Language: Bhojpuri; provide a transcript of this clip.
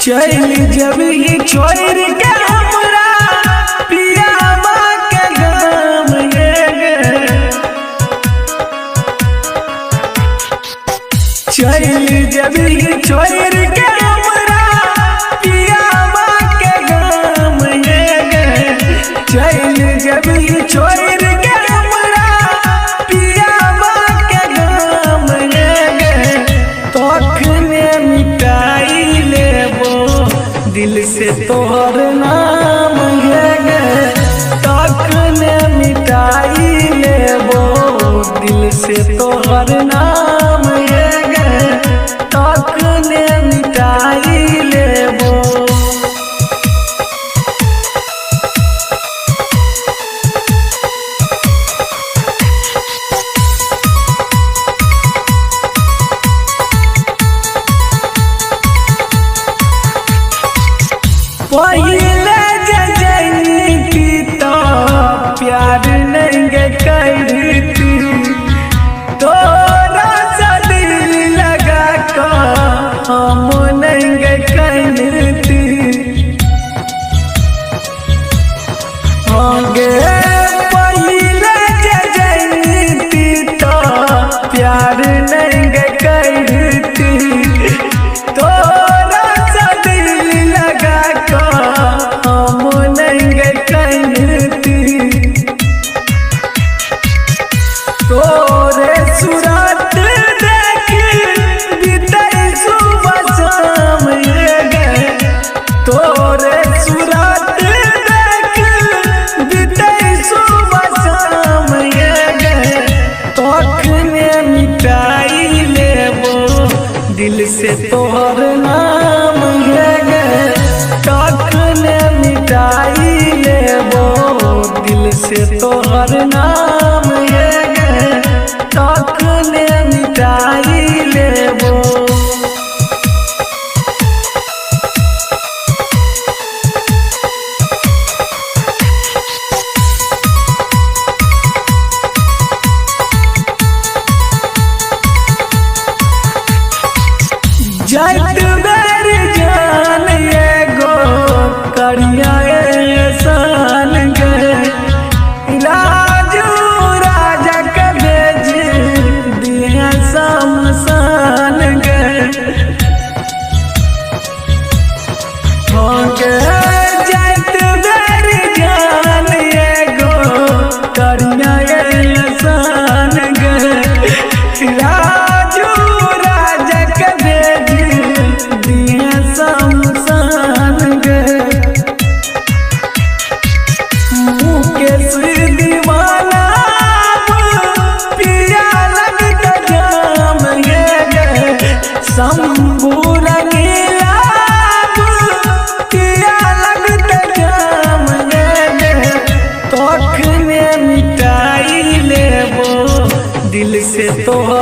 चल जब ही छोड़ के हमरा पियावा के गाम गे, चल जब ही छोड़ के हमरा पियावा के गाम गे, चल जब ही छोड़ के हमरा पियावा के गाम गे, तखने मिटाई दिल से तोहर नाम गे, तखने मिटाई लेबो दिल से तोहर नाम गे, तखने मिटाई लेबो। पहले जजनी तो प्यार नहीं करती, तोरा सा दिल लगा कर हम नहीं करती, गे पहले जजनी तो प्यार नहीं करती, तोरा सा दिल लगा हम नहीं करती, तोरे सूरत देख बीतै सुबह शाम गे, तोरे सूरत देख बीतै सुबह शाम गे, तखने मिटाई लेबो दिल से तोहर नाम गे, तखने मिटाई लेबो दिल से तोहर नाम गे, तखने मिटाई लेबो। जट बेर जान एगो करिया एहसान गे, राजू राजा के भेज दिया शमशान गे, जट बेर जान एगो करिया एहसान गे, राजू राजा के भेज दिया शमशान गे, मुकेश दीवाना पिया लग जाम गे, शंभू रंगीला पिया लग जाम गे, तखने मिटाई लेबो दिल से तोहर